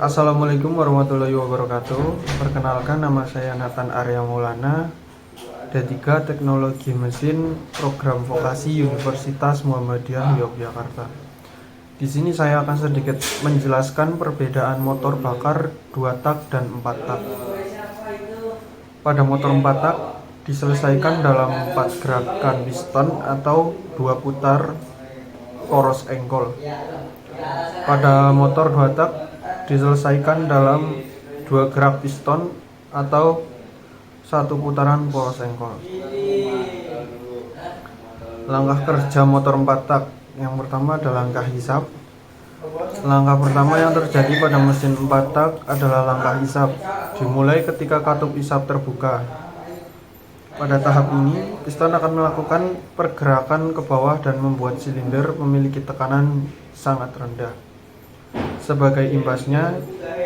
Assalamualaikum warahmatullahi wabarakatuh. Perkenalkan, nama saya Nathan Arya Maulana, D3 Teknologi Mesin, Program Vokasi Universitas Muhammadiyah Yogyakarta. Di sini saya akan sedikit menjelaskan perbedaan motor bakar 2 tak dan 4 tak. Pada motor 4 tak diselesaikan dalam 4 gerakan piston atau 2 putar poros engkol. Pada motor 2 tak diselesaikan dalam 2 gerak piston atau 1 putaran poros engkol. Langkah kerja motor 4 tak. Yang pertama adalah langkah hisap. Langkah pertama yang terjadi pada mesin 4 tak adalah langkah hisap, dimulai ketika katup hisap terbuka. Pada tahap ini, piston akan melakukan pergerakan ke bawah dan membuat silinder memiliki tekanan sangat rendah. Sebagai imbasnya,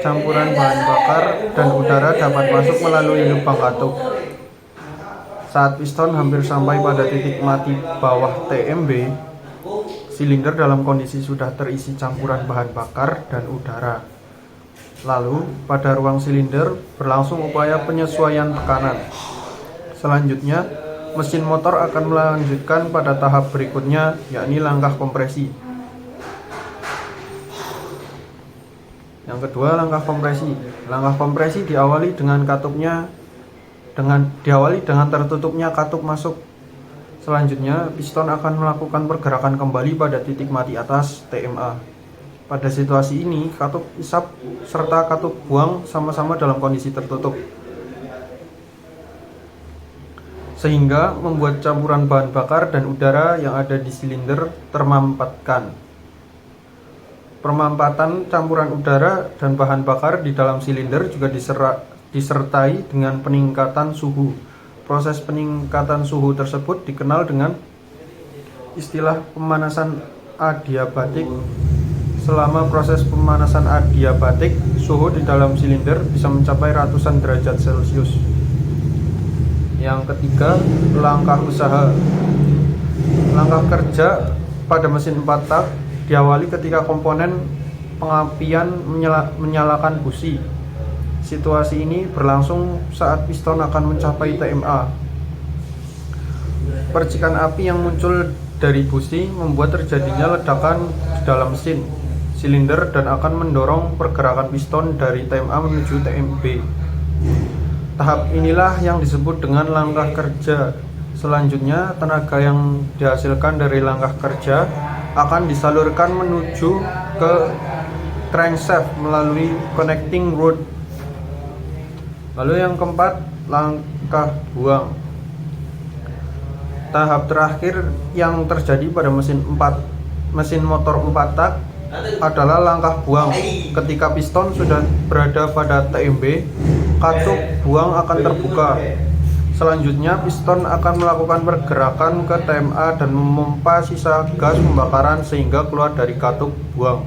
campuran bahan bakar dan udara dapat masuk melalui lubang katup. Saat piston hampir sampai pada titik mati bawah TMB, silinder dalam kondisi sudah terisi campuran bahan bakar dan udara. Lalu, pada ruang silinder berlangsung upaya penyesuaian tekanan. Selanjutnya, mesin motor akan melanjutkan pada tahap berikutnya, yakni langkah kompresi. Yang kedua, langkah kompresi. Langkah kompresi diawali dengan tertutupnya katup masuk. Selanjutnya, piston akan melakukan pergerakan kembali pada titik mati atas TMA. Pada situasi ini, katup hisap serta katup buang sama-sama dalam kondisi tertutup, sehingga membuat campuran bahan bakar dan udara yang ada di silinder termampatkan. Permampatan campuran udara dan bahan bakar di dalam silinder juga disertai dengan peningkatan suhu. Proses peningkatan suhu tersebut dikenal dengan istilah pemanasan adiabatik. Selama proses pemanasan adiabatik, suhu di dalam silinder bisa mencapai ratusan derajat Celcius. Yang ketiga, langkah usaha. Langkah kerja pada mesin 4 tak diawali ketika komponen pengapian menyalakan busi. Situasi ini berlangsung saat piston akan mencapai TMA. Percikan api yang muncul dari busi membuat terjadinya ledakan di dalam mesin silinder dan akan mendorong pergerakan piston dari TMA menuju TMB. Tahap inilah yang disebut dengan langkah kerja. Selanjutnya, tenaga yang dihasilkan dari langkah kerja akan disalurkan menuju ke crankshaft melalui connecting rod. Lalu yang keempat, langkah buang. Tahap terakhir yang terjadi pada mesin motor 4 tak adalah langkah buang. Ketika piston sudah berada pada TMB, katup buang akan terbuka. Selanjutnya, piston akan melakukan pergerakan ke TMA dan memompa sisa gas pembakaran sehingga keluar dari katup buang.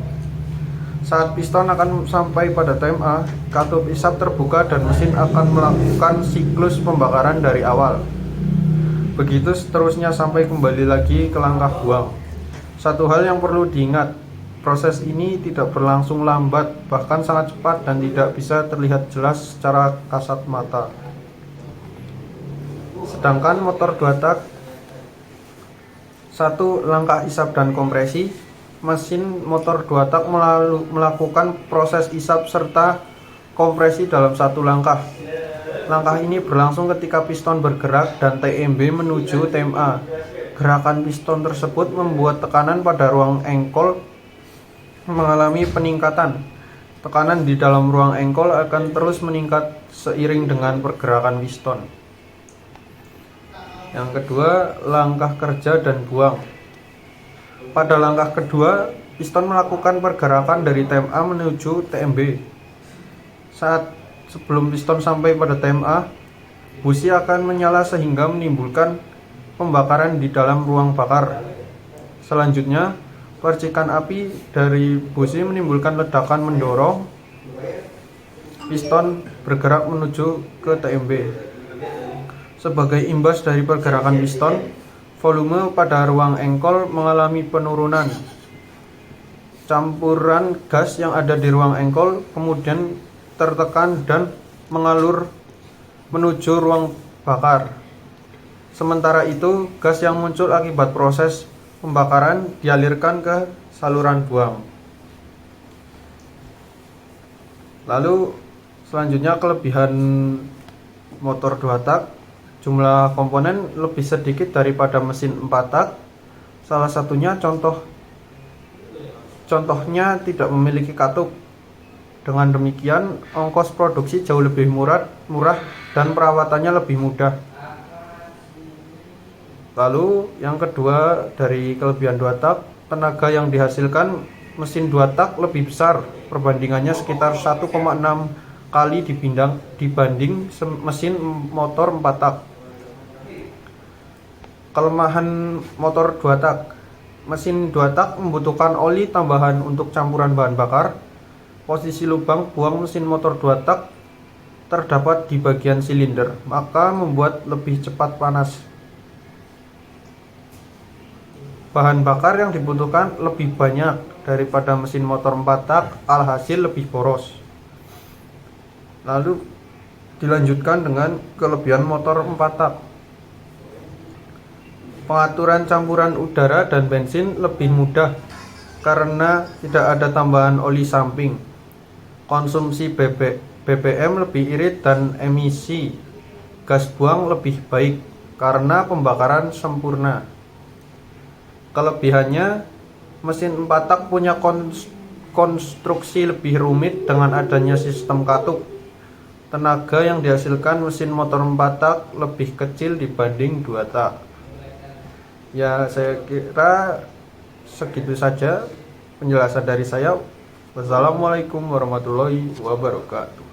Saat piston akan sampai pada TMA, katup hisap terbuka dan mesin akan melakukan siklus pembakaran dari awal. Begitu seterusnya sampai kembali lagi ke langkah buang. Satu hal yang perlu diingat, proses ini tidak berlangsung lambat, bahkan sangat cepat dan tidak bisa terlihat jelas secara kasat mata. Sedangkan motor 2 tak, 1 langkah hisap dan kompresi. Mesin motor 2 tak melakukan proses hisap serta kompresi dalam 1 langkah. Langkah ini berlangsung ketika piston bergerak dan TMB menuju TMA. Gerakan piston tersebut membuat tekanan pada ruang engkol mengalami peningkatan. Tekanan di dalam ruang engkol akan terus meningkat seiring dengan pergerakan piston. Yang kedua, langkah kerja dan buang. Pada langkah kedua, piston melakukan pergerakan dari TMA menuju TMB. Sebelum piston sampai pada TMA, busi akan menyala sehingga menimbulkan pembakaran di dalam ruang bakar. Selanjutnya, percikan api dari busi menimbulkan ledakan mendorong piston bergerak menuju ke TMB. Sebagai imbas dari pergerakan piston, volume pada ruang engkol mengalami penurunan. campuran gas yang ada di ruang engkol kemudian tertekan dan mengalur menuju ruang bakar. Sementara itu, gas yang muncul akibat proses pembakaran dialirkan ke saluran buang. Lalu selanjutnya kelebihan motor 2 tak. Jumlah komponen lebih sedikit daripada mesin 4 tak. Salah satunya contohnya tidak memiliki katup. Dengan demikian, ongkos produksi jauh lebih murah dan perawatannya lebih mudah. Lalu yang kedua dari kelebihan 2 tak, tenaga yang dihasilkan mesin 2 tak lebih besar, perbandingannya sekitar 1,6 kali dibanding mesin motor 4 tak. Kelemahan motor 2 tak. Mesin 2 tak membutuhkan oli tambahan untuk campuran bahan bakar. Posisi lubang buang mesin motor 2 tak terdapat di bagian silinder, maka membuat lebih cepat panas. Bahan bakar yang dibutuhkan lebih banyak daripada mesin motor 4 tak, alhasil lebih boros. Lalu dilanjutkan dengan kelebihan motor 4 tak. Pengaturan campuran udara dan bensin lebih mudah karena tidak ada tambahan oli samping. Konsumsi BBM lebih irit dan emisi gas buang lebih baik karena pembakaran sempurna. Kelebihannya, mesin 4 tak punya konstruksi lebih rumit dengan adanya sistem katup. Tenaga yang dihasilkan mesin motor 4 tak lebih kecil dibanding 2 tak. Ya, saya kira segitu saja penjelasan dari saya. Wassalamualaikum warahmatullahi wabarakatuh.